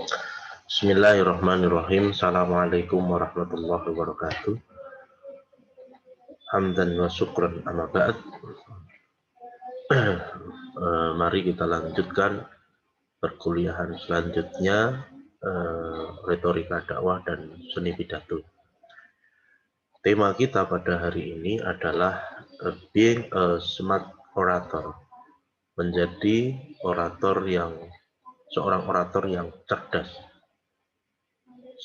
Bismillahirrahmanirrahim. Assalamualaikum warahmatullahi wabarakatuh. Hamdan wa syukran amma ba'd. Mari kita lanjutkan perkuliahan selanjutnya, retorika dakwah dan seni pidato. Tema kita pada hari ini adalah being a smart orator, menjadi seorang orator yang cerdas.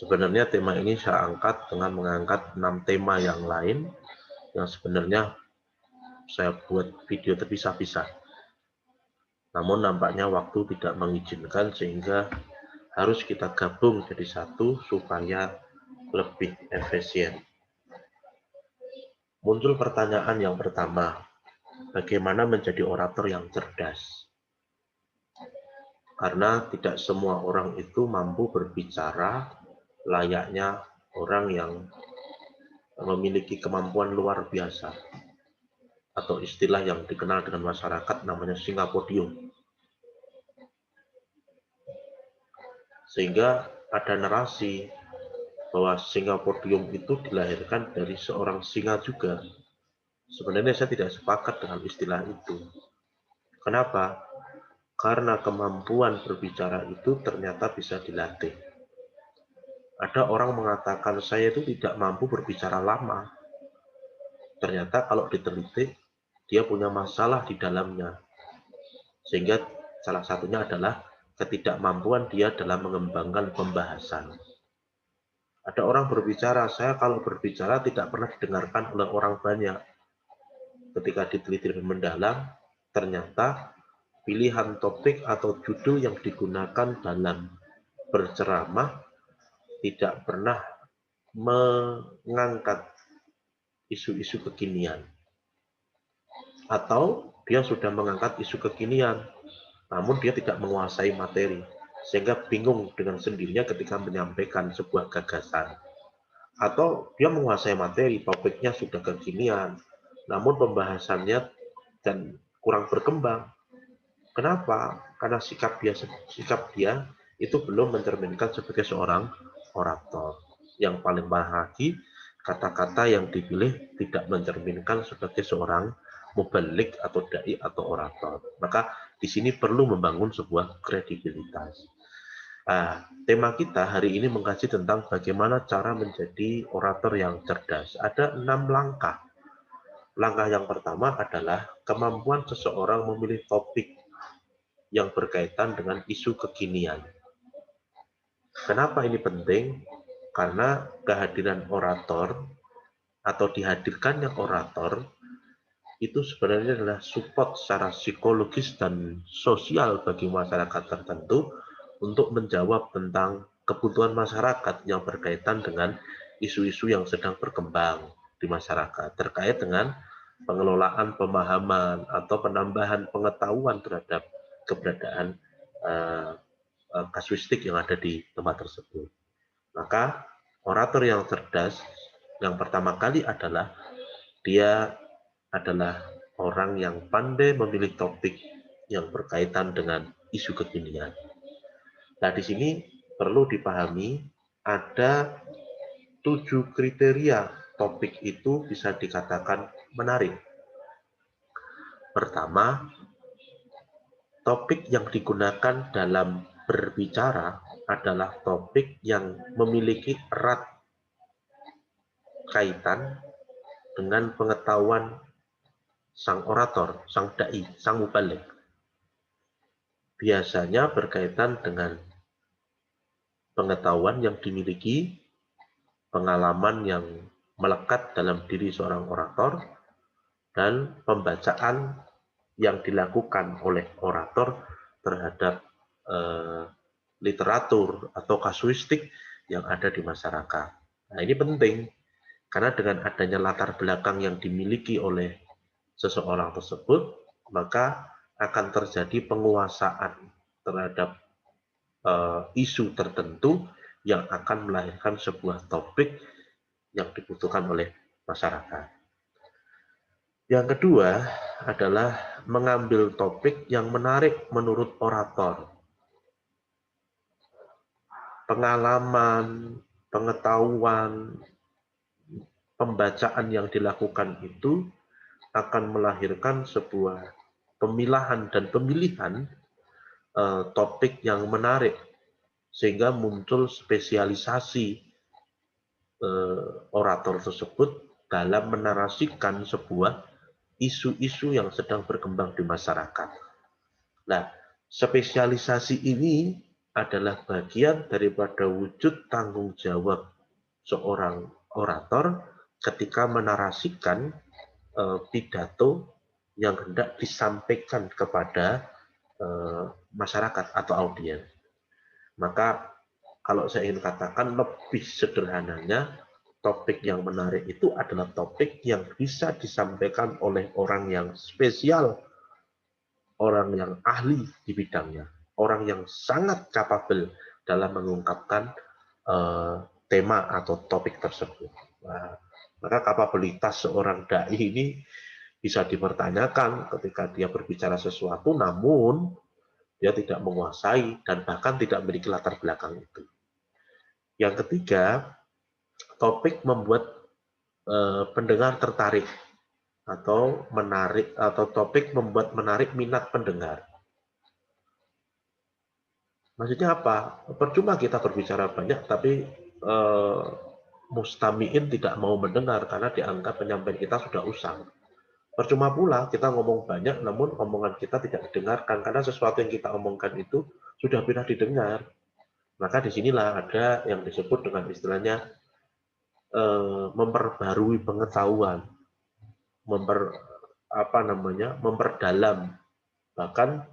Sebenarnya tema ini saya angkat dengan mengangkat 6 tema yang lain yang sebenarnya saya buat video terpisah-pisah. Namun nampaknya waktu tidak mengizinkan sehingga harus kita gabung jadi satu supaya lebih efisien. Muncul pertanyaan yang pertama, bagaimana menjadi orator yang cerdas? Karena tidak semua orang itu mampu berbicara layaknya orang yang memiliki kemampuan luar biasa, atau istilah yang dikenal dengan masyarakat namanya singapodium. Sehingga ada narasi bahwa singapodium itu dilahirkan dari seorang singa juga. Sebenarnya saya tidak sepakat dengan istilah itu. Kenapa? Karena kemampuan berbicara itu ternyata bisa dilatih. Ada orang mengatakan saya itu tidak mampu berbicara lama. Ternyata kalau diteliti, dia punya masalah di dalamnya. Sehingga salah satunya adalah ketidakmampuan dia dalam mengembangkan pembahasan. Ada orang berbicara, saya kalau berbicara tidak pernah didengarkan oleh orang banyak. Ketika diteliti lebih mendalam, ternyata pilihan topik atau judul yang digunakan dalam berceramah tidak pernah mengangkat isu-isu kekinian. Atau dia sudah mengangkat isu kekinian, namun dia tidak menguasai materi, sehingga bingung dengan sendirinya ketika menyampaikan sebuah gagasan. Atau dia menguasai materi, topiknya sudah kekinian, namun pembahasannya dan kurang berkembang. Kenapa? Karena sikap dia itu belum mencerminkan sebagai seorang orator. Yang paling parah lagi, kata-kata yang dipilih tidak mencerminkan sebagai seorang mubalik atau dai atau orator. Maka di sini perlu membangun sebuah kredibilitas. Tema kita hari ini mengkaji tentang bagaimana cara menjadi orator yang cerdas. Ada 6 langkah. Langkah yang pertama adalah kemampuan seseorang memilih topik yang berkaitan dengan isu kekinian. Kenapa ini penting? Karena kehadiran orator atau dihadirkannya orator itu sebenarnya adalah support secara psikologis dan sosial bagi masyarakat tertentu untuk menjawab tentang kebutuhan masyarakat yang berkaitan dengan isu-isu yang sedang berkembang di masyarakat terkait dengan pengelolaan pemahaman atau penambahan pengetahuan terhadap keberadaan kasuistik yang ada di tempat tersebut. Maka orator yang cerdas yang pertama kali adalah dia adalah orang yang pandai memilih topik yang berkaitan dengan isu kekinian. Nah, di sini perlu dipahami ada 7 kriteria topik itu bisa dikatakan menarik. Pertama, topik yang digunakan dalam berbicara adalah topik yang memiliki erat kaitan dengan pengetahuan sang orator, sang dai, sang mubalik. Biasanya berkaitan dengan pengetahuan yang dimiliki, pengalaman yang melekat dalam diri seorang orator, dan pembacaan yang dilakukan oleh orator terhadap literatur atau kasuistik yang ada di masyarakat. Nah, ini penting karena dengan adanya latar belakang yang dimiliki oleh seseorang tersebut, maka akan terjadi penguasaan terhadap isu tertentu yang akan melahirkan sebuah topik yang dibutuhkan oleh masyarakat. Yang kedua adalah mengambil topik yang menarik menurut orator. pengalaman, pengetahuan, pembacaan yang dilakukan itu akan melahirkan sebuah pemilahan dan pemilihan topik yang menarik, sehingga muncul spesialisasi orator tersebut dalam menarasikan sebuah isu-isu yang sedang berkembang di masyarakat. Nah, spesialisasi ini adalah bagian daripada wujud tanggung jawab seorang orator ketika menarasikan pidato yang hendak disampaikan kepada masyarakat atau audiens. Maka kalau saya ingin katakan lebih sederhananya, topik yang menarik itu adalah topik yang bisa disampaikan oleh orang yang spesial, orang yang ahli di bidangnya, orang yang sangat capable dalam mengungkapkan tema atau topik tersebut. Nah, maka kapabilitas seorang dai ini bisa dipertanyakan ketika dia berbicara sesuatu, namun dia tidak menguasai dan bahkan tidak memiliki latar belakang itu. Yang ketiga, topik membuat pendengar tertarik atau menarik, atau topik membuat menarik minat pendengar. Maksudnya apa? Percuma kita berbicara banyak, tapi mustamiin tidak mau mendengar karena dianggap penyampaian kita sudah usang. Percuma pula kita ngomong banyak, namun omongan kita tidak didengarkan karena sesuatu yang kita omongkan itu sudah pernah didengar. Maka disinilah ada yang disebut dengan istilahnya memperbarui pengetahuan, memperdalam, bahkan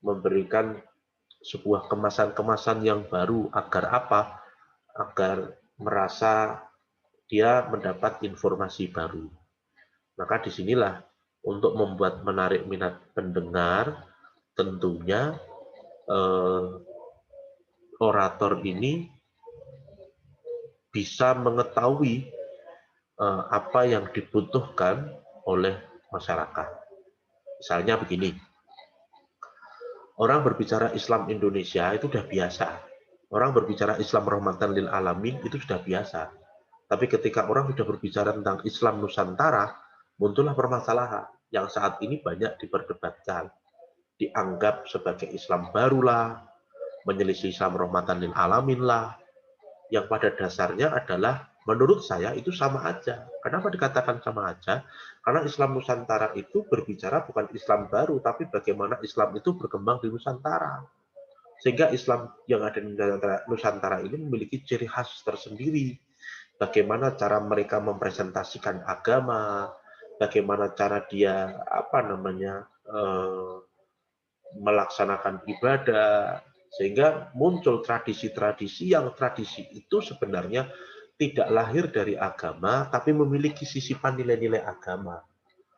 memberikan sebuah kemasan-kemasan yang baru agar apa? Agar merasa dia mendapat informasi baru. Maka disinilah untuk membuat menarik minat pendengar, tentunya orator ini bisa mengetahui apa yang dibutuhkan oleh masyarakat. Misalnya begini, orang berbicara Islam Indonesia itu sudah biasa. Orang berbicara Islam rahmatan lil alamin itu sudah biasa. Tapi ketika orang sudah berbicara tentang Islam Nusantara, muncullah permasalahan yang saat ini banyak diperdebatkan. Dianggap sebagai Islam barulah, menyelisih Islam rahmatan lil alamin lah, yang pada dasarnya adalah menurut saya itu sama aja. Kenapa dikatakan sama aja? Karena Islam Nusantara itu berbicara bukan Islam baru, tapi bagaimana Islam itu berkembang di Nusantara. Sehingga Islam yang ada di Nusantara ini memiliki ciri khas tersendiri. Bagaimana cara mereka mempresentasikan agama, bagaimana cara dia melaksanakan ibadah, sehingga muncul tradisi-tradisi yang tradisi itu sebenarnya tidak lahir dari agama, tapi memiliki sisipan nilai-nilai agama.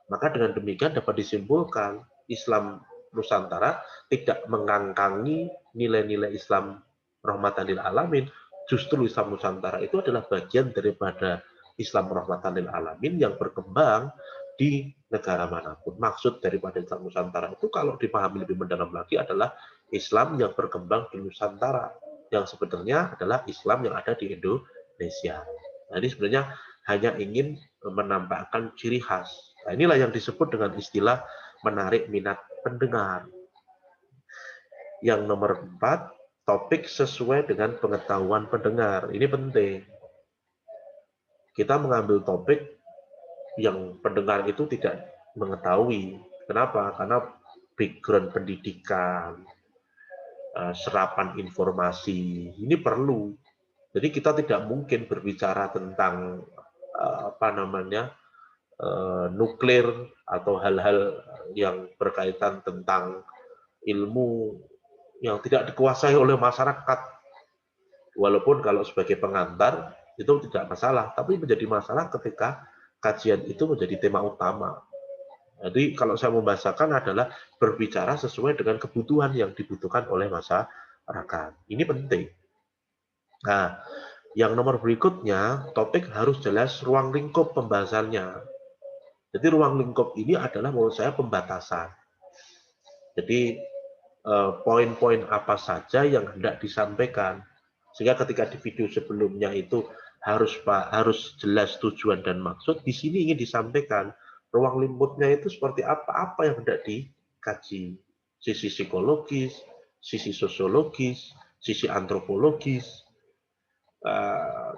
Maka dengan demikian dapat disimpulkan Islam Nusantara tidak mengangkangi nilai-nilai Islam rahmatan lil alamin. Justru Islam Nusantara itu adalah bagian daripada Islam rahmatan lil alamin yang berkembang di negara manapun. Maksud daripada Islam Nusantara itu kalau dipahami lebih mendalam lagi adalah Islam yang berkembang di Nusantara, yang sebenarnya adalah Islam yang ada di Indonesia. Nah, ini sebenarnya hanya ingin menampakkan ciri khas. Nah, inilah yang disebut dengan istilah menarik minat pendengar. Yang nomor 4, topik sesuai dengan pengetahuan pendengar. Ini penting. Kita mengambil topik yang pendengar itu tidak mengetahui. Kenapa? Karena background pendidikan, serapan informasi, ini perlu. Jadi kita tidak mungkin berbicara tentang nuklir atau hal-hal yang berkaitan tentang ilmu yang tidak dikuasai oleh masyarakat. Walaupun kalau sebagai pengantar itu tidak masalah, tapi menjadi masalah ketika kajian itu menjadi tema utama. Jadi kalau saya membahasakan adalah berbicara sesuai dengan kebutuhan yang dibutuhkan oleh masyarakat. Ini penting. Nah, yang nomor berikutnya, topik harus jelas ruang lingkup pembahasannya. Jadi ruang lingkup ini adalah menurut saya pembatasan. Jadi poin-poin apa saja yang hendak disampaikan. Sehingga ketika di video sebelumnya itu harus jelas tujuan dan maksud, di sini ingin disampaikan ruang lingkupnya itu seperti apa yang hendak dikaji. Sisi psikologis, sisi sosiologis, sisi antropologis,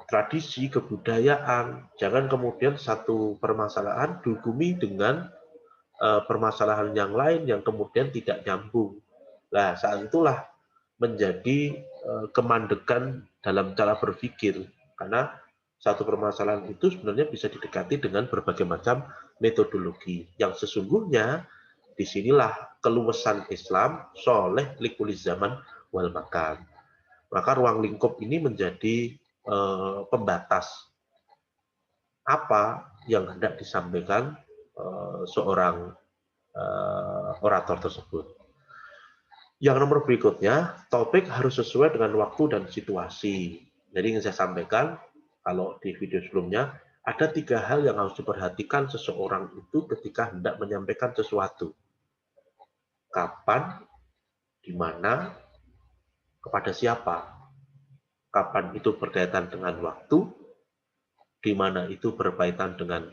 tradisi, kebudayaan. Jangan kemudian satu permasalahan dihukumi dengan permasalahan yang lain yang kemudian tidak nyambung. Nah, saat itulah menjadi kemandekan dalam cara berpikir, karena satu permasalahan itu sebenarnya bisa didekati dengan berbagai macam metodologi yang sesungguhnya disinilah keluasan Islam soleh likuliz zaman wal makan. Maka ruang lingkup ini menjadi pembatas apa yang hendak disampaikan seorang orator tersebut. Yang nomor berikutnya, topik harus sesuai dengan waktu dan situasi. Jadi ingin saya sampaikan, kalau di video sebelumnya, ada 3 hal yang harus diperhatikan seseorang itu ketika hendak menyampaikan sesuatu. Kapan, di mana, kepada siapa. Kapan itu berkaitan dengan waktu, di mana itu berkaitan dengan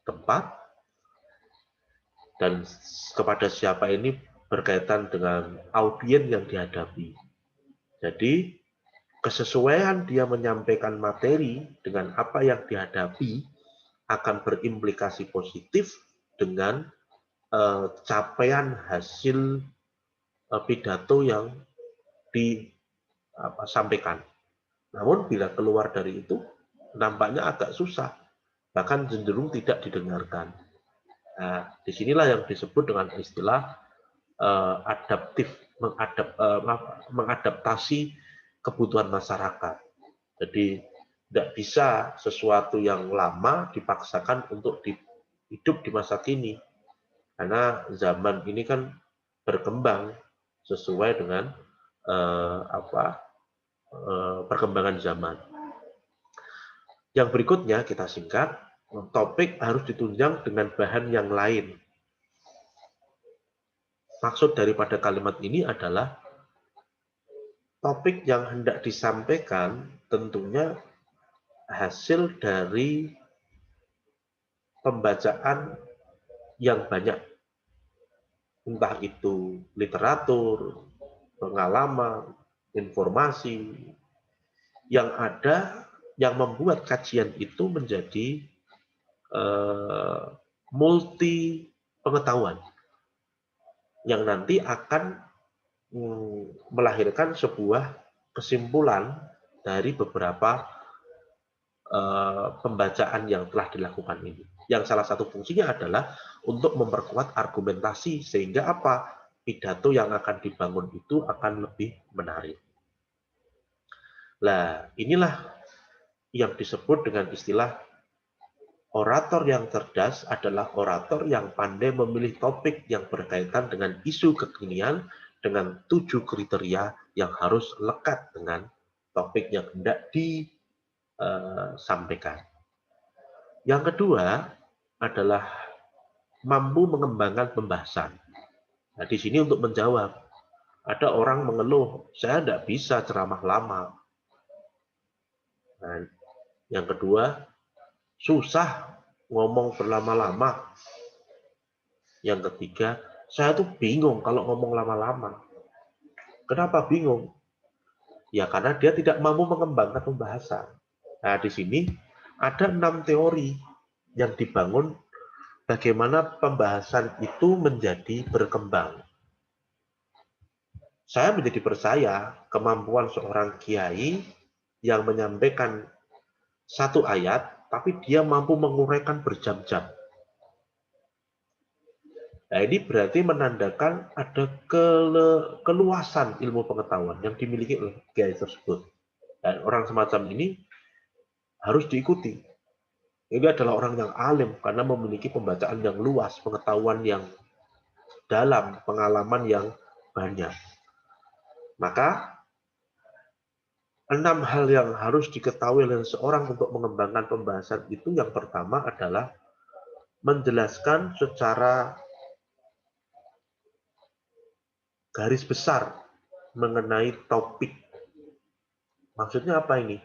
tempat, dan kepada siapa ini berkaitan dengan audiens yang dihadapi. Jadi, kesesuaian dia menyampaikan materi dengan apa yang dihadapi akan berimplikasi positif dengan capaian hasil pidato yang disampaikan. Namun bila keluar dari itu, nampaknya agak susah, bahkan cenderung tidak didengarkan. Nah, disinilah yang disebut dengan istilah mengadaptasi kebutuhan masyarakat. Jadi tidak bisa sesuatu yang lama dipaksakan untuk hidup di masa kini, karena zaman ini kan berkembang sesuai dengan perkembangan zaman. Yang berikutnya kita singkat, topik harus ditunjang dengan bahan yang lain. Maksud daripada kalimat ini adalah topik yang hendak disampaikan tentunya hasil dari pembacaan yang banyak. Entah itu literatur, pengalaman, informasi, yang ada yang membuat kajian itu menjadi multi pengetahuan yang nanti akan melahirkan sebuah kesimpulan dari beberapa pembacaan yang telah dilakukan ini. Yang salah satu fungsinya adalah untuk memperkuat argumentasi sehingga apa? Pidato yang akan dibangun itu akan lebih menarik. Nah, inilah yang disebut dengan istilah orator yang cerdas adalah orator yang pandai memilih topik yang berkaitan dengan isu kekinian dengan 7 kriteria yang harus lekat dengan topik yang hendak disampaikan. Yang kedua adalah mampu mengembangkan pembahasan. Nah, di sini untuk menjawab, ada orang mengeluh, saya tidak bisa ceramah lama. Nah, yang kedua, susah ngomong berlama-lama. Yang ketiga, saya tuh bingung kalau ngomong lama-lama. Kenapa bingung? Ya karena dia tidak mampu mengembangkan pembahasan. Nah, di sini ada 6 teori yang dibangun bagaimana pembahasan itu menjadi berkembang. Saya menjadi percaya kemampuan seorang kiai yang menyampaikan satu ayat, tapi dia mampu menguraikan berjam-jam. Nah, ini berarti menandakan ada keluasan ilmu pengetahuan yang dimiliki oleh kiai tersebut. Dan orang semacam ini harus diikuti. Ini adalah orang yang alim karena memiliki pembacaan yang luas, pengetahuan yang dalam, pengalaman yang banyak. Maka 6 hal yang harus diketahui oleh seorang untuk mengembangkan pembahasan itu, yang pertama adalah menjelaskan secara garis besar mengenai topik Maksudnya apa ini?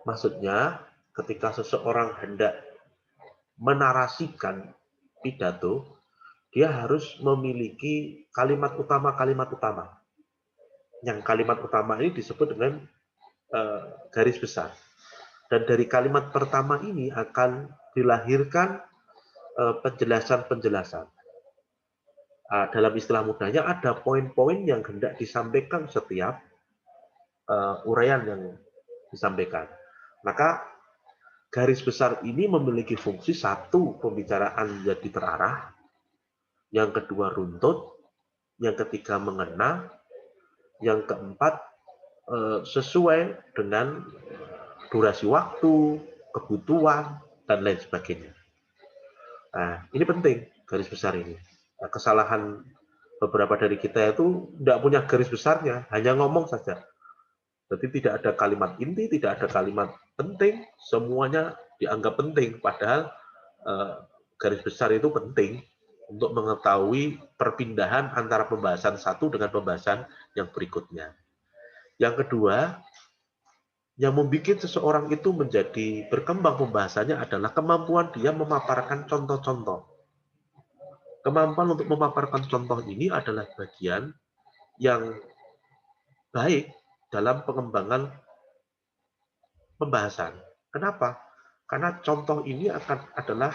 Maksudnya ketika seseorang hendak menarasikan pidato, dia harus memiliki kalimat utama. Yang kalimat utama ini disebut dengan garis besar. Dan dari kalimat pertama ini akan dilahirkan penjelasan-penjelasan. Dalam istilah mudahnya ada poin-poin yang hendak disampaikan setiap uraian yang disampaikan. Maka garis besar ini memiliki fungsi satu, pembicaraan jadi terarah, yang kedua runtut, yang ketiga mengena, yang keempat sesuai dengan durasi waktu, kebutuhan, dan lain sebagainya. Nah, ini penting garis besar ini. Nah, kesalahan beberapa dari kita itu tidak punya garis besarnya, hanya ngomong saja. Jadi tidak ada kalimat inti, tidak ada kalimat penting, semuanya dianggap penting. Padahal garis besar itu penting untuk mengetahui perpindahan antara pembahasan satu dengan pembahasan yang berikutnya. Yang kedua, yang membuat seseorang itu menjadi berkembang pembahasannya adalah kemampuan dia memaparkan contoh-contoh. Kemampuan untuk memaparkan contoh ini adalah bagian yang baik dalam pengembangan pembahasan. Kenapa? Karena contoh ini adalah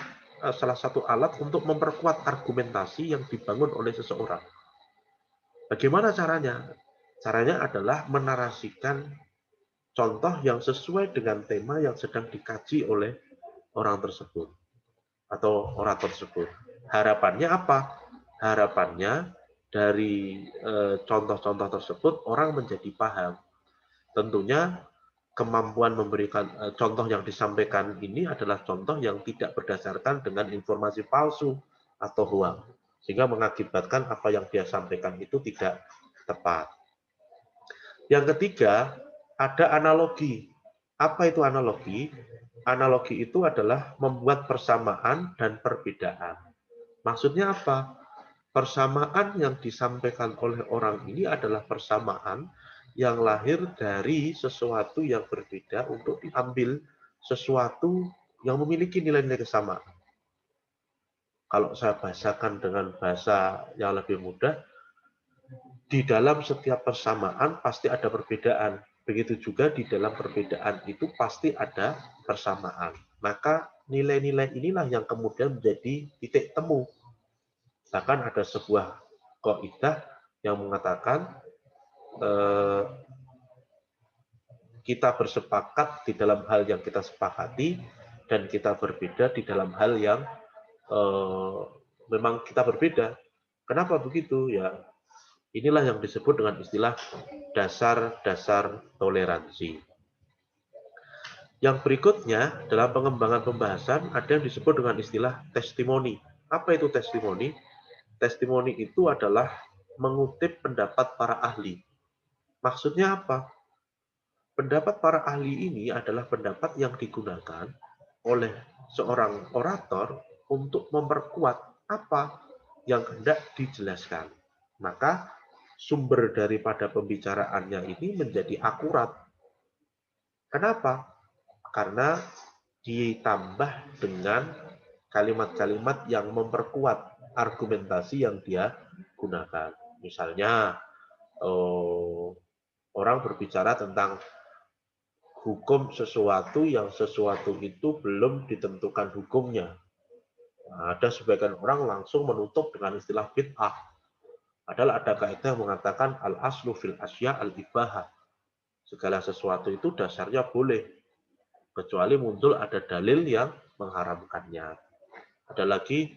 salah satu alat untuk memperkuat argumentasi yang dibangun oleh seseorang. Bagaimana caranya? Caranya adalah menarasikan contoh yang sesuai dengan tema yang sedang dikaji oleh orang tersebut atau orator tersebut. Harapannya apa? Harapannya dari contoh-contoh tersebut orang menjadi paham. Tentunya kemampuan memberikan contoh yang disampaikan ini adalah contoh yang tidak berdasarkan dengan informasi palsu atau hoax, sehingga mengakibatkan apa yang dia sampaikan itu tidak tepat. Yang ketiga, ada analogi. Apa itu analogi? Analogi itu adalah membuat persamaan dan perbedaan. Maksudnya apa? Persamaan yang disampaikan oleh orang ini adalah persamaan yang lahir dari sesuatu yang berbeda untuk diambil sesuatu yang memiliki nilai-nilai kesamaan. Kalau saya bahasakan dengan bahasa yang lebih mudah, di dalam setiap persamaan pasti ada perbedaan. Begitu juga di dalam perbedaan itu pasti ada persamaan. Maka nilai-nilai inilah yang kemudian menjadi titik temu. Bahkan ada sebuah kaidah yang mengatakan kita bersepakat di dalam hal yang kita sepakati dan kita berbeda di dalam hal yang memang kita berbeda. Kenapa begitu? Ya, inilah yang disebut dengan istilah dasar-dasar toleransi. Yang berikutnya dalam pengembangan pembahasan ada yang disebut dengan istilah testimoni. Apa itu testimoni? Testimoni itu adalah mengutip pendapat para ahli. Maksudnya apa? Pendapat para ahli ini adalah pendapat yang digunakan oleh seorang orator untuk memperkuat apa yang hendak dijelaskan. Maka sumber daripada pembicaraannya ini menjadi akurat. Kenapa? Karena ditambah dengan kalimat-kalimat yang memperkuat argumentasi yang dia gunakan. Misalnya, orang berbicara tentang hukum sesuatu yang sesuatu itu belum ditentukan hukumnya. Nah, ada sebagian orang langsung menutup dengan istilah bid'ah. Padahal ada kaidah yang mengatakan al-aslu fil asya al-ibahah. Segala sesuatu itu dasarnya boleh, kecuali muncul ada dalil yang mengharamkannya. Ada lagi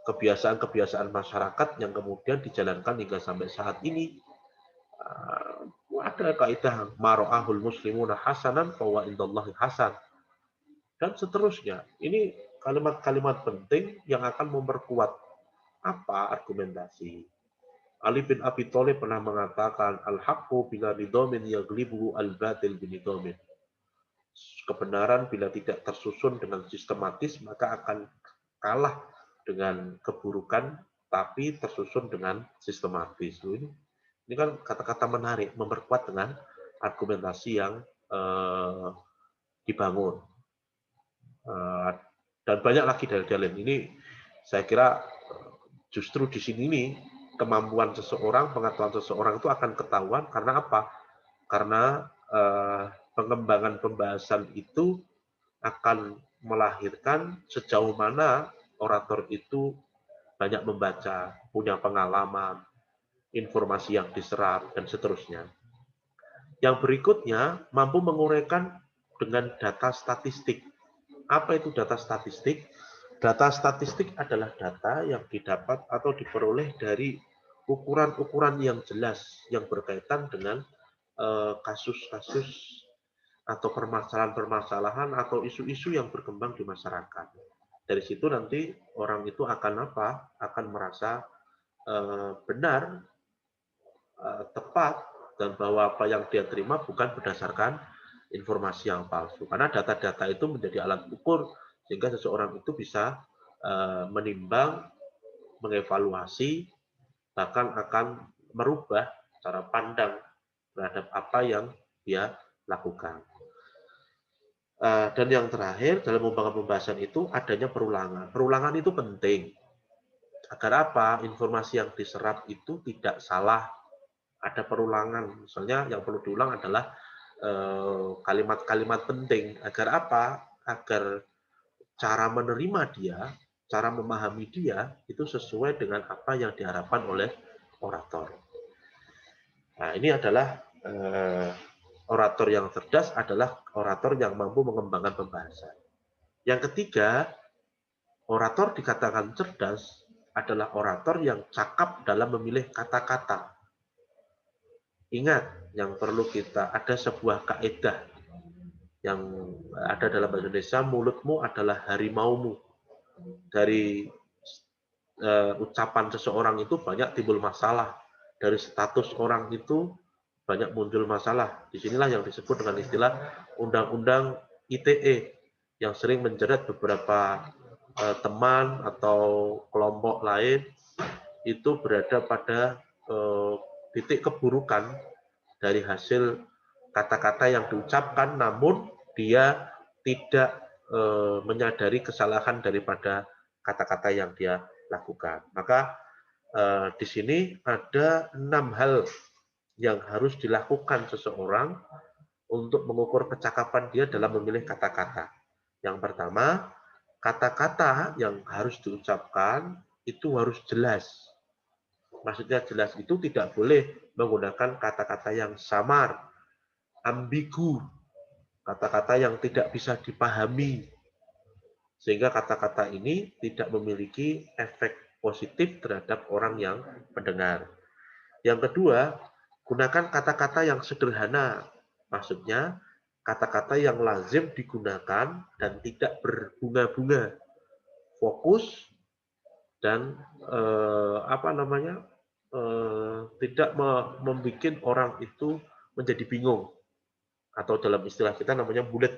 kebiasaan-kebiasaan masyarakat yang kemudian dijalankan hingga sampai saat ini. Ada kaidah maro'ahul muslimuna hasanan bahwa indallahi hasan. Dan seterusnya. Ini kalimat-kalimat penting yang akan memperkuat apa argumentasi. Ali bin Abi Thalib pernah mengatakan al-haqqu bila nidomin yaglibu al-batil binidomin. Kebenaran bila tidak tersusun dengan sistematis maka akan kalah dengan keburukan tapi tersusun dengan sistematis. Ini kan kata-kata menarik, memperkuat dengan argumentasi yang dibangun. Dan banyak lagi dalil-dalil ini. Saya kira justru di sini nih kemampuan seseorang, pengetahuan seseorang itu akan ketahuan karena apa? Karena pengembangan pembahasan itu akan melahirkan sejauh mana orator itu banyak membaca, punya pengalaman, informasi yang diserap, dan seterusnya. Yang berikutnya, mampu menguraikan dengan data statistik. Apa itu data statistik? Data statistik adalah data yang didapat atau diperoleh dari ukuran-ukuran yang jelas yang berkaitan dengan kasus-kasus atau permasalahan-permasalahan atau isu-isu yang berkembang di masyarakat. Dari situ nanti orang itu akan apa? Akan merasa benar, tepat, dan bahwa apa yang dia terima bukan berdasarkan informasi yang palsu. Karena data-data itu menjadi alat ukur sehingga seseorang itu bisa menimbang, mengevaluasi, bahkan akan merubah cara pandang terhadap apa yang dia lakukan. Dan yang terakhir, dalam membangun pembahasan itu adanya perulangan. Perulangan itu penting. Agar apa? Informasi yang diserap itu tidak salah. Ada perulangan. Misalnya yang perlu diulang adalah kalimat-kalimat penting. Agar apa? Agar cara menerima dia, cara memahami dia, itu sesuai dengan apa yang diharapkan oleh orator. Nah, ini adalah orator yang cerdas adalah orator yang mampu mengembangkan pembahasan. Yang ketiga, orator dikatakan cerdas adalah orator yang cakap dalam memilih kata-kata. Ingat, yang perlu kita ada sebuah kaidah yang ada dalam bahasa Indonesia, mulutmu adalah harimaumu. Dari ucapan seseorang itu banyak timbul masalah. Dari status orang itu banyak muncul masalah. Disinilah yang disebut dengan istilah Undang-Undang ITE yang sering menjerat beberapa teman atau kelompok lain itu berada pada titik keburukan dari hasil kata-kata yang diucapkan, namun dia tidak menyadari kesalahan daripada kata-kata yang dia lakukan. Maka di sini ada 6 hal yang harus dilakukan seseorang untuk mengukur kecakapan dia dalam memilih kata-kata. Yang pertama, kata-kata yang harus diucapkan itu harus jelas. Maksudnya jelas itu tidak boleh menggunakan kata-kata yang samar, ambigu, kata-kata yang tidak bisa dipahami. Sehingga kata-kata ini tidak memiliki efek positif terhadap orang yang mendengar. Yang kedua, gunakan kata-kata yang sederhana. Maksudnya, kata-kata yang lazim digunakan dan tidak berbunga-bunga. Fokus dan tidak membuat orang itu menjadi bingung. Atau dalam istilah kita namanya bulet.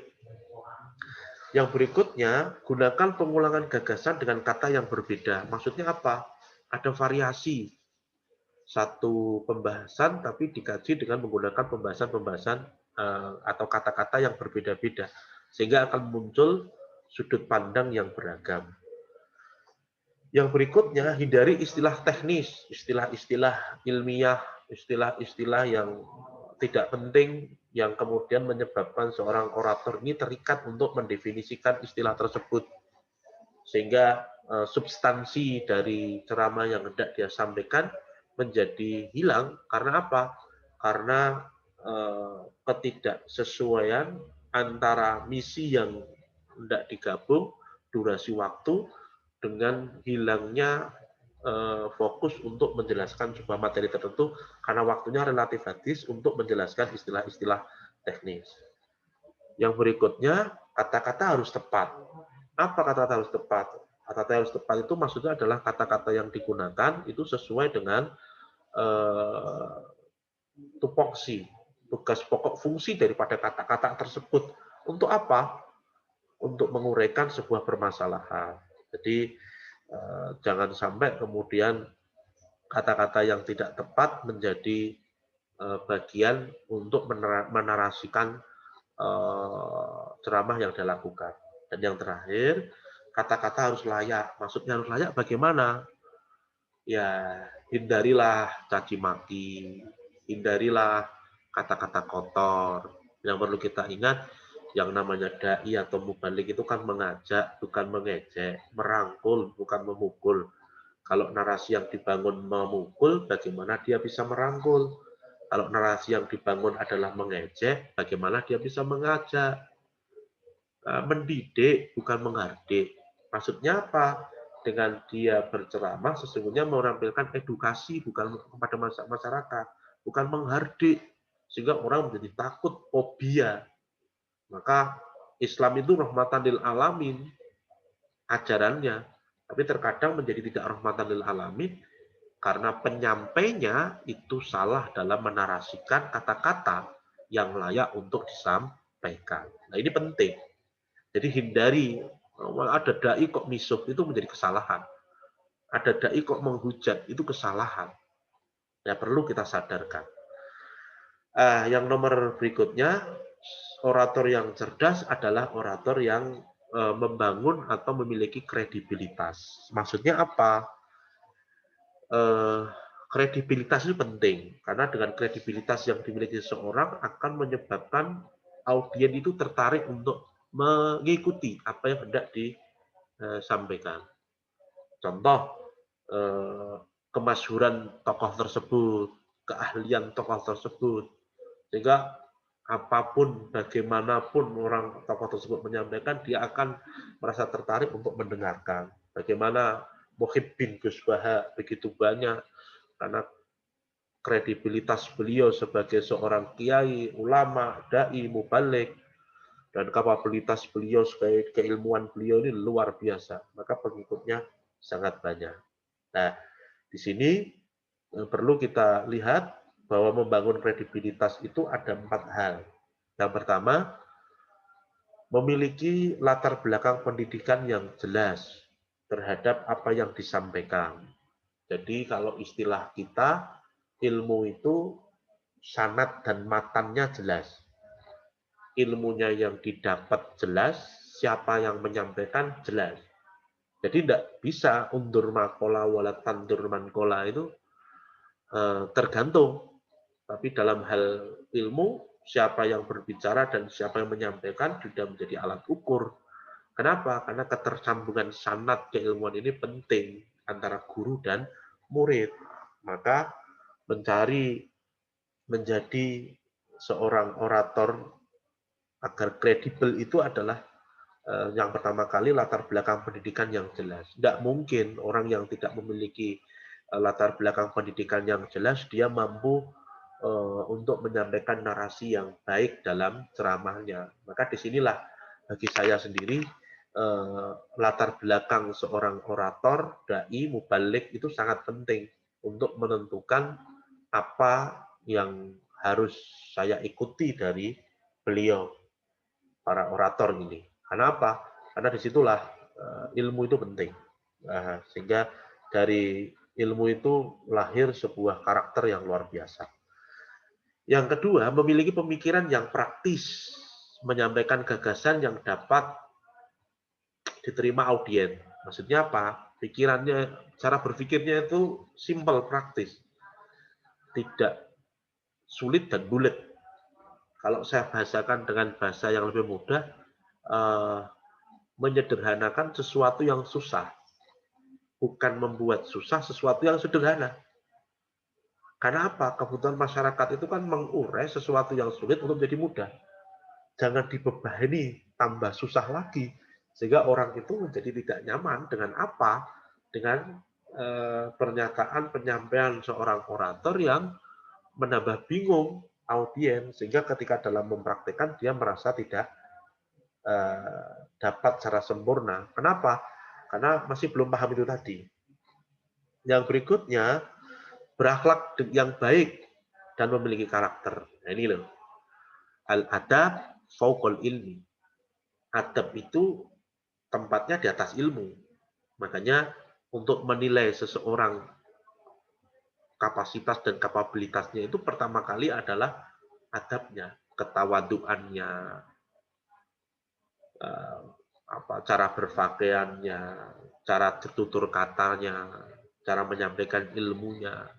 Yang berikutnya, gunakan pengulangan gagasan dengan kata yang berbeda. Maksudnya apa? Ada variasi. Satu pembahasan tapi dikaji dengan menggunakan pembahasan-pembahasan atau kata-kata yang berbeda-beda. Sehingga akan muncul sudut pandang yang beragam. Yang berikutnya, hindari istilah teknis, istilah-istilah ilmiah, istilah-istilah yang tidak penting, yang kemudian menyebabkan seorang orator ini terikat untuk mendefinisikan istilah tersebut. Sehingga substansi dari ceramah yang hendak dia sampaikan menjadi hilang. Karena apa? Karena ketidaksesuaian antara misi yang hendak digabung, durasi waktu, dengan hilangnya fokus untuk menjelaskan sebuah materi tertentu karena waktunya relatif habis untuk menjelaskan istilah-istilah teknis. Yang berikutnya, kata-kata harus tepat. Apa kata-kata harus tepat? Kata-kata harus tepat itu maksudnya adalah kata-kata yang digunakan itu sesuai dengan tupoksi, tugas pokok fungsi daripada kata-kata tersebut. Untuk apa? Untuk menguraikan sebuah permasalahan. Jadi jangan sampai kemudian kata-kata yang tidak tepat menjadi bagian untuk menarasikan ceramah yang dia lakukan. Dan yang terakhir, kata-kata harus layak. Maksudnya harus layak bagaimana? Ya, hindarilah caci maki, hindarilah kata-kata kotor. Yang perlu kita ingat, yang namanya dai atau mubalik itu kan mengajak, bukan mengejek, merangkul, bukan memukul. Kalau narasi yang dibangun memukul, bagaimana dia bisa merangkul? Kalau narasi yang dibangun adalah mengejek, bagaimana dia bisa mengajak? Mendidik, bukan menghardik. Maksudnya apa? Dengan dia berceramah, sesungguhnya menampilkan edukasi, bukan kepada masyarakat, bukan menghardik, sehingga orang menjadi takut, fobia. Maka Islam itu rahmatan lil alamin, ajarannya, tapi terkadang menjadi tidak rahmatan lil alamin karena penyampainya itu salah dalam menarasikan kata-kata yang layak untuk disampaikan. Nah, ini penting. Jadi hindari, ada dai kok misuh, itu menjadi kesalahan. Ada dai kok menghujat, itu kesalahan. Ya perlu kita sadarkan. Yang nomor berikutnya, orator yang cerdas adalah orator yang membangun atau memiliki kredibilitas. Maksudnya apa? Kredibilitas itu penting karena dengan kredibilitas yang dimiliki seseorang akan menyebabkan audiens itu tertarik untuk mengikuti apa yang hendak disampaikan. Contoh, kemasyhuran tokoh tersebut, keahlian tokoh tersebut, sehingga apapun, bagaimanapun orang tokoh tersebut menyampaikan, dia akan merasa tertarik untuk mendengarkan. Bagaimana Muhyiddin Gus Baha begitu banyak karena kredibilitas beliau sebagai seorang kiai, ulama, dai, mubalik, dan kapabilitas beliau sebagai keilmuan beliau ini luar biasa. Maka pengikutnya sangat banyak. Nah, di sini perlu kita lihat bahwa membangun kredibilitas itu ada 4 hal. Yang pertama, memiliki latar belakang pendidikan yang jelas terhadap apa yang disampaikan. Jadi kalau istilah kita, ilmu itu sanad dan matannya jelas. Ilmunya yang didapat jelas, siapa yang menyampaikan jelas. Jadi tidak bisa undur makola wala tandur mankola itu tergantung. Tapi dalam hal ilmu, siapa yang berbicara dan siapa yang menyampaikan sudah menjadi alat ukur. Kenapa? Karena ketersambungan sanad keilmuan ini penting antara guru dan murid. Maka mencari menjadi seorang orator agar kredibel itu adalah yang pertama kali latar belakang pendidikan yang jelas. Tidak mungkin orang yang tidak memiliki latar belakang pendidikan yang jelas, dia mampu untuk menyampaikan narasi yang baik dalam ceramahnya. Maka disinilah bagi saya sendiri latar belakang seorang orator, dai, mubalik itu sangat penting untuk menentukan apa yang harus saya ikuti dari beliau, para orator ini. Karena apa? Karena disitulah ilmu itu penting. Sehingga dari ilmu itu lahir sebuah karakter yang luar biasa. Yang kedua, memiliki pemikiran yang praktis, menyampaikan gagasan yang dapat diterima audiens. Maksudnya apa? Pikirannya, cara berpikirnya itu simple, praktis. Tidak sulit dan bulat. Kalau saya bahasakan dengan bahasa yang lebih mudah, menyederhanakan sesuatu yang susah. Bukan membuat susah sesuatu yang sederhana. Karena apa? Kebutuhan masyarakat itu kan mengurai sesuatu yang sulit untuk menjadi mudah. Jangan dibebani tambah susah lagi. Sehingga orang itu menjadi tidak nyaman dengan apa? Dengan pernyataan penyampaian seorang orator yang menambah bingung audiens. Sehingga ketika dalam mempraktekkan dia merasa tidak dapat secara sempurna. Kenapa? Karena masih belum paham itu tadi. Yang berikutnya, berakhlak yang baik dan memiliki karakter. Nah, ini loh. Al-adab fauqal ilmi. Adab itu tempatnya di atas ilmu. Makanya untuk menilai seseorang kapasitas dan kapabilitasnya itu pertama kali adalah adabnya, ketawaduannya, eh, cara berpakaiannya, cara tutur katanya, cara menyampaikan ilmunya.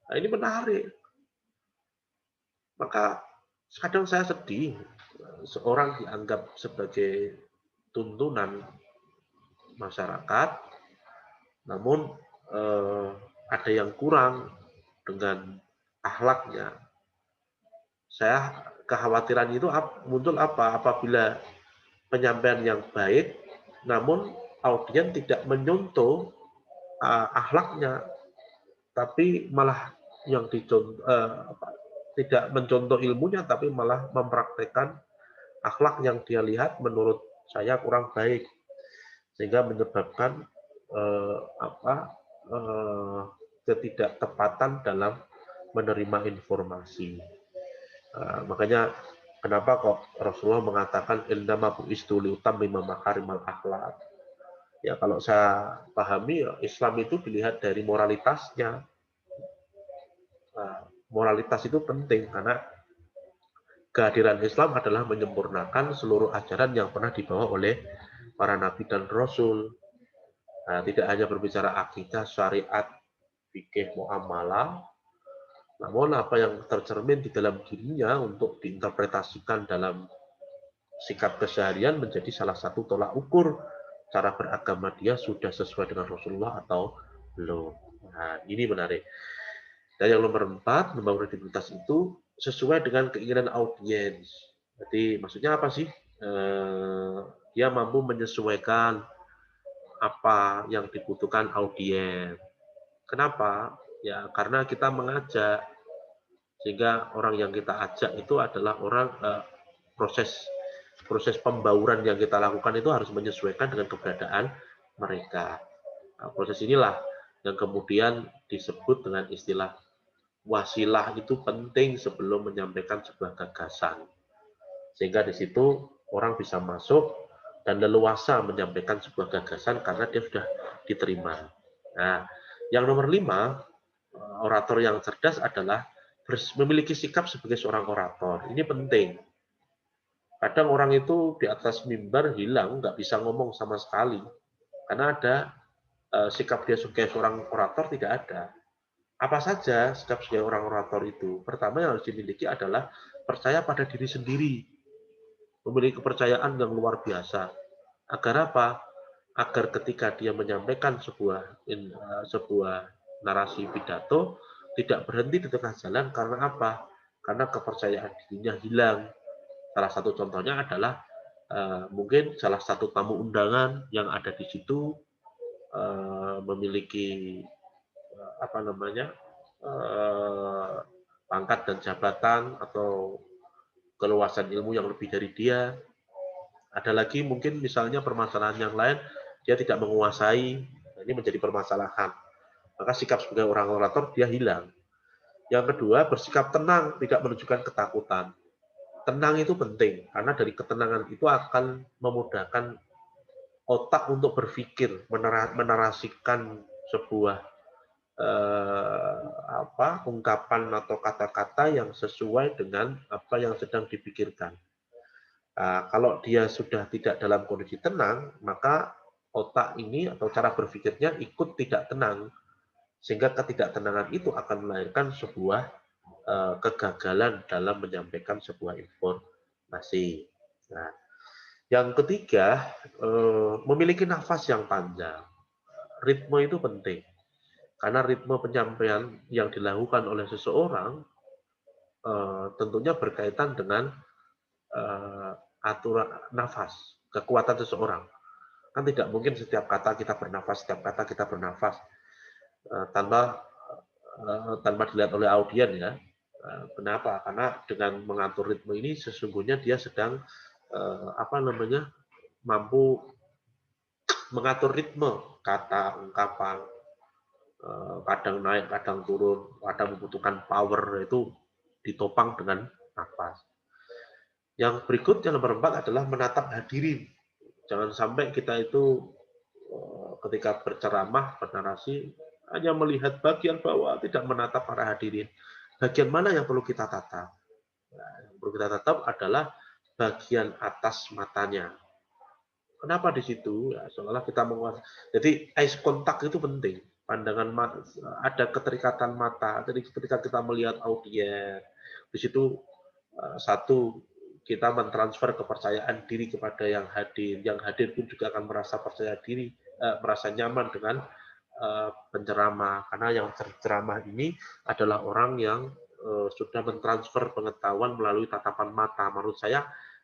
Nah, ini menarik. Maka kadang saya sedih seorang dianggap sebagai tuntunan masyarakat, namun ada yang kurang dengan akhlaknya. Saya kekhawatiran itu muncul apabila penyampaian yang baik, namun audiens tidak menyontoh akhlaknya, tapi malah yang tidak mencontoh ilmunya, tapi malah mempraktekkan akhlak yang dia lihat menurut saya kurang baik, sehingga menyebabkan ketidaktepatan dalam menerima informasi. Makanya kenapa kok Rasulullah mengatakan innama bu'istu liutammima makarimal akhlak. Ya kalau saya pahami ya, Islam itu dilihat dari moralitasnya. Nah, moralitas itu penting karena kehadiran Islam adalah menyempurnakan seluruh ajaran yang pernah dibawa oleh para nabi dan rasul. Nah, tidak hanya berbicara akidah, syariat, fikih, muamalah, namun apa yang tercermin di dalam dirinya untuk diinterpretasikan dalam sikap keseharian menjadi salah satu tolak ukur cara beragama dia sudah sesuai dengan Rasulullah atau belum. Nah, ini menarik. Dan yang nomor 4, membangun kredibilitas itu sesuai dengan keinginan audiens. Jadi maksudnya apa sih? Dia mampu menyesuaikan apa yang dibutuhkan audiens. Kenapa? Ya karena kita mengajak, sehingga orang yang kita ajak itu adalah orang proses pembauran yang kita lakukan itu harus menyesuaikan dengan keberadaan mereka. Nah, proses inilah yang kemudian disebut dengan istilah wasilah itu penting sebelum menyampaikan sebuah gagasan. Sehingga di situ orang bisa masuk dan leluasa menyampaikan sebuah gagasan karena dia sudah diterima. Nah, yang nomor 5, orator yang cerdas adalah memiliki sikap sebagai seorang orator. Ini penting. Kadang orang itu di atas mimbar hilang, nggak bisa ngomong sama sekali. Karena ada sikap dia sebagai seorang orator tidak ada. Apa saja sikap sebagai orang orator itu? Pertama yang harus dimiliki adalah percaya pada diri sendiri. Memiliki kepercayaan yang luar biasa. Agar apa? Agar ketika dia menyampaikan sebuah narasi pidato, tidak berhenti di tengah jalan. Karena apa? Karena kepercayaan dirinya hilang. Salah satu contohnya adalah mungkin salah satu tamu undangan yang ada di situ memiliki pangkat dan jabatan atau keluasan ilmu yang lebih dari dia. Ada lagi mungkin misalnya permasalahan yang lain dia tidak menguasai, ini menjadi permasalahan. Maka sikap sebagai orang orator dia hilang. Yang kedua, bersikap tenang, tidak menunjukkan ketakutan. Tenang itu penting, karena dari ketenangan itu akan memudahkan otak untuk berpikir, menarasikan sebuah ungkapan atau kata-kata yang sesuai dengan apa yang sedang dipikirkan. Kalau dia sudah tidak dalam kondisi tenang, maka otak ini atau cara berpikirnya ikut tidak tenang, sehingga ketidaktenangan itu akan melahirkan sebuah kegagalan dalam menyampaikan sebuah informasi. Nah, yang ketiga, memiliki nafas yang panjang. Ritme itu penting. Karena ritme penyampaian yang dilakukan oleh seseorang tentunya berkaitan dengan aturan nafas, kekuatan seseorang. Kan tidak mungkin setiap kata kita bernafas, setiap kata kita bernafas tanpa dilihat oleh audiens ya. Kenapa? Karena dengan mengatur ritme ini sesungguhnya dia sedang mampu mengatur ritme kata, ungkapan, kadang naik, kadang turun, kadang membutuhkan power, itu ditopang dengan nafas. Yang berikutnya nomor 4 adalah menatap hadirin. Jangan sampai kita itu ketika berceramah, bernarasi, hanya melihat bagian bawah, tidak menatap para hadirin. Bagian mana yang perlu kita tatap? Nah, yang perlu kita tatap adalah bagian atas matanya. Kenapa di situ? Ya, seolah kita menguasai. Jadi eye contact itu penting. Pandangan mata, ada keterikatan mata. Jadi ketika kita melihat audiens, di situ satu kita mentransfer kepercayaan diri kepada yang hadir. Yang hadir pun juga akan merasa percaya diri, merasa nyaman dengan penceramah. Karena yang ceramah ini adalah orang yang sudah mentransfer pengetahuan melalui tatapan mata. Menurut saya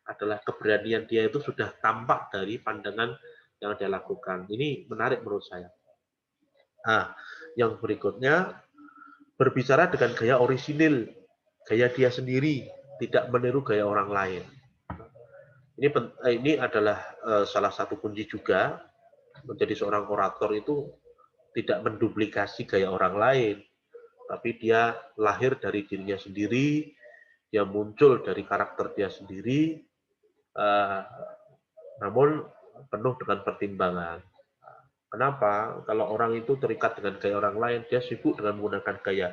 adalah keberanian dia itu sudah tampak dari pandangan yang dia lakukan. Ini menarik menurut saya. Nah, yang berikutnya berbicara dengan gaya orisinil, gaya dia sendiri, tidak meniru gaya orang lain. Ini adalah salah satu kunci juga menjadi seorang orator itu tidak menduplikasi gaya orang lain, tapi dia lahir dari dirinya sendiri, dia muncul dari karakter dia sendiri, namun penuh dengan pertimbangan. Kenapa? Kalau orang itu terikat dengan gaya orang lain, dia sibuk dengan menggunakan gaya.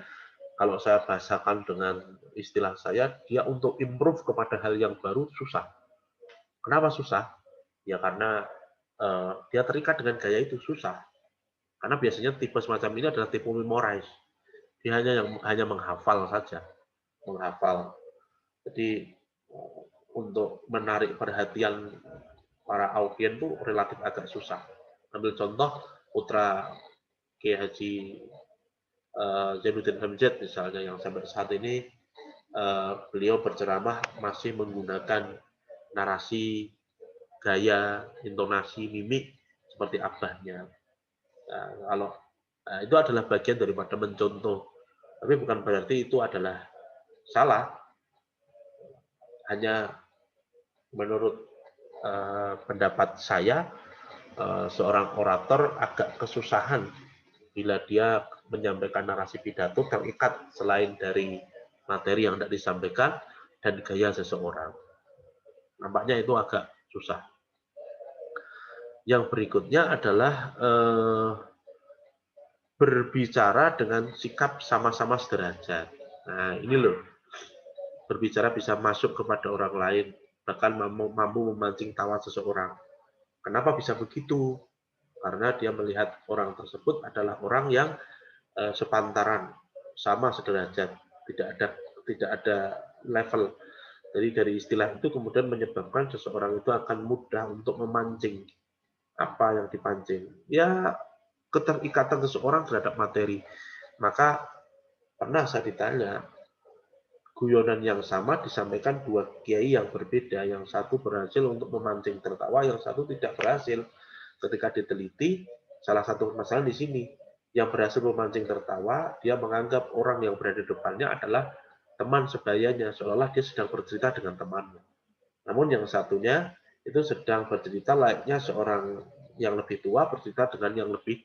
Kalau saya bahasakan dengan istilah saya, dia untuk improve kepada hal yang baru susah. Kenapa susah? Ya karena dia terikat dengan gaya itu susah. Karena biasanya tipe semacam ini adalah tipe memorize. Dia hanya menghafal saja, menghafal. Jadi untuk menarik perhatian para audiens itu relatif agak susah. Ambil contoh putra Kiai Haji Zainuddin Hamzat misalnya yang sampai saat ini beliau berceramah masih menggunakan narasi, gaya, intonasi, mimik seperti abahnya. Nah, itu adalah bagian daripada mencontoh, tapi bukan berarti itu adalah salah. Hanya menurut pendapat saya, seorang orator agak kesusahan bila dia menyampaikan narasi pidato terikat selain dari materi yang tidak disampaikan dan gaya seseorang. Nampaknya itu agak susah. Yang berikutnya adalah berbicara dengan sikap sama-sama sederajat. Nah, ini loh, berbicara bisa masuk kepada orang lain, bahkan mampu memancing tawa seseorang. Kenapa bisa begitu? Karena dia melihat orang tersebut adalah orang yang sepantaran, sama sederajat, tidak ada level. Jadi dari istilah itu kemudian menyebabkan seseorang itu akan mudah untuk memancing. Apa yang dipancing? Ya keterikatan seseorang terhadap materi. Maka pernah saya ditanya, guyonan yang sama disampaikan dua kiai yang berbeda. Yang satu berhasil untuk memancing tertawa, yang satu tidak berhasil. Ketika diteliti, salah satu masalah di sini. Yang berhasil memancing tertawa, dia menganggap orang yang berada di depannya adalah teman sebayanya, seolah-olah dia sedang bercerita dengan temannya. Namun yang satunya itu sedang bercerita layaknya seorang yang lebih tua bercerita dengan yang lebih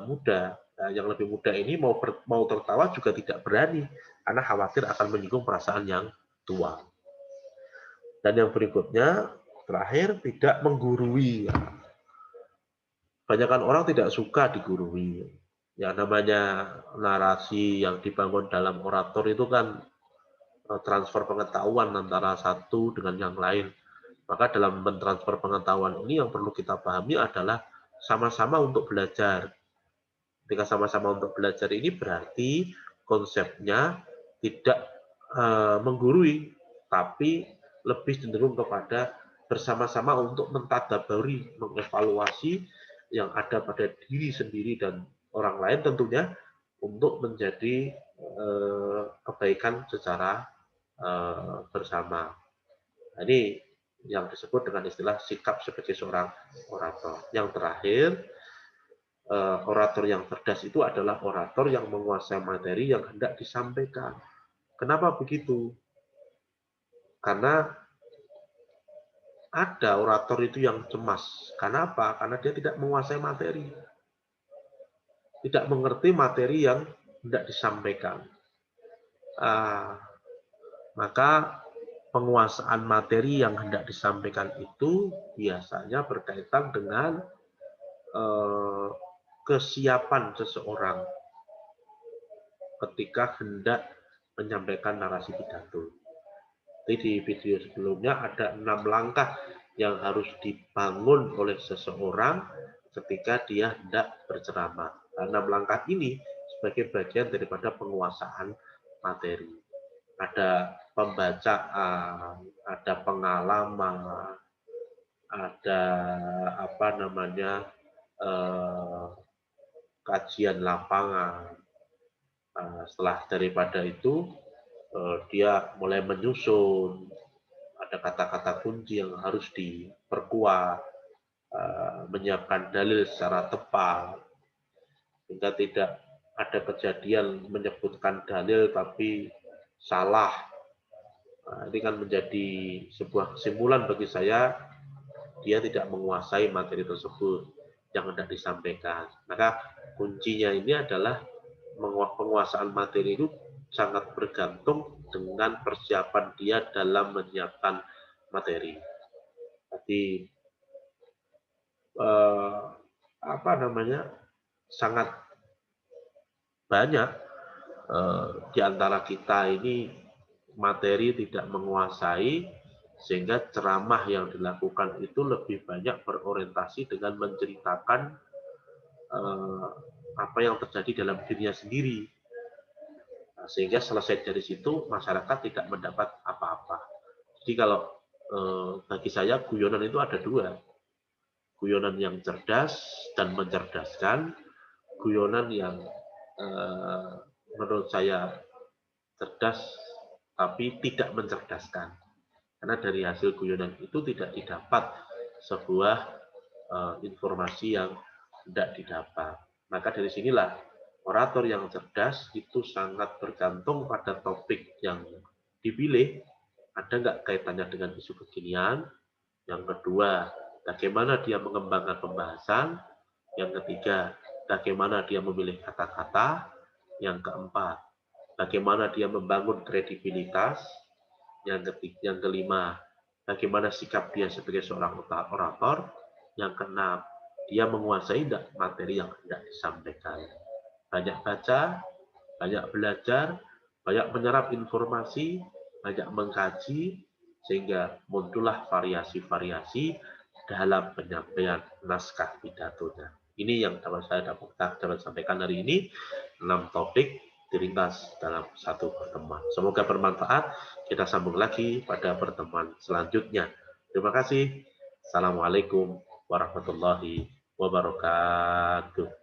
muda. Nah, yang lebih muda ini mau tertawa juga tidak berani karena khawatir akan menyinggung perasaan yang tua. Dan yang berikutnya, terakhir, tidak menggurui. Banyakan orang tidak suka digurui. Ya namanya narasi yang dibangun dalam orator itu kan transfer pengetahuan antara satu dengan yang lain. Maka dalam mentransfer pengetahuan ini yang perlu kita pahami adalah sama-sama untuk belajar. Ketika sama-sama untuk belajar ini berarti konsepnya tidak menggurui, tapi lebih cenderung kepada bersama-sama untuk mentadaburi, mengevaluasi yang ada pada diri sendiri dan orang lain tentunya untuk menjadi kebaikan secara bersama. Nah, ini yang disebut dengan istilah sikap sebagai seorang orator. Yang terakhir, orator yang cerdas itu adalah orator yang menguasai materi yang hendak disampaikan. Kenapa begitu? Karena ada orator itu yang cemas. Kenapa? Karena dia tidak menguasai materi. Tidak mengerti materi yang hendak disampaikan. Maka penguasaan materi yang hendak disampaikan itu biasanya berkaitan dengan kesiapan seseorang ketika hendak menyampaikan narasi pidato. Jadi di video sebelumnya ada 6 langkah yang harus dibangun oleh seseorang ketika dia hendak berceramah. Nah, 6 langkah ini sebagai bagian daripada penguasaan materi. Ada pembacaan, ada pengalaman, ada apa namanya kajian lapangan. Setelah daripada itu dia mulai menyusun, ada kata-kata kunci yang harus diperkuat, menyiapkan dalil secara tepat, sehingga tidak ada kejadian menyebutkan dalil tapi salah. Ini kan menjadi sebuah kesimpulan bagi saya, dia tidak menguasai materi tersebut yang hendak disampaikan. Maka kuncinya ini adalah penguasaan materi itu sangat bergantung dengan persiapan dia dalam menyiapkan materi. Jadi apa namanya, sangat banyak di antara kita ini materi tidak menguasai, sehingga ceramah yang dilakukan itu lebih banyak berorientasi dengan menceritakan apa yang terjadi dalam dirinya sendiri. Sehingga selesai dari situ masyarakat tidak mendapat apa-apa. Jadi kalau bagi saya guyonan itu ada dua. Guyonan yang cerdas dan mencerdaskan, guyonan yang menurut saya cerdas tapi tidak mencerdaskan. Karena dari hasil guyonan itu tidak didapat sebuah informasi yang tidak didapat. Maka dari sinilah orator yang cerdas itu sangat bergantung pada topik yang dipilih, ada nggak kaitannya dengan isu kekinian. Yang kedua, bagaimana dia mengembangkan pembahasan. Yang ketiga, bagaimana dia memilih kata-kata. Yang keempat, bagaimana dia membangun kredibilitas. Yang kelima, bagaimana sikap dia sebagai seorang orator. Yang keenam, dia menguasai materi yang hendak disampaikan. Banyak baca, banyak belajar, banyak menyerap informasi, banyak mengkaji, sehingga muncullah variasi-variasi dalam penyampaian naskah pidatonya. Ini yang dapat sampaikan hari ini, 6 topik diringkas dalam satu pertemuan. Semoga bermanfaat. Kita sambung lagi pada pertemuan selanjutnya. Terima kasih. Assalamualaikum warahmatullahi wabarakatuh.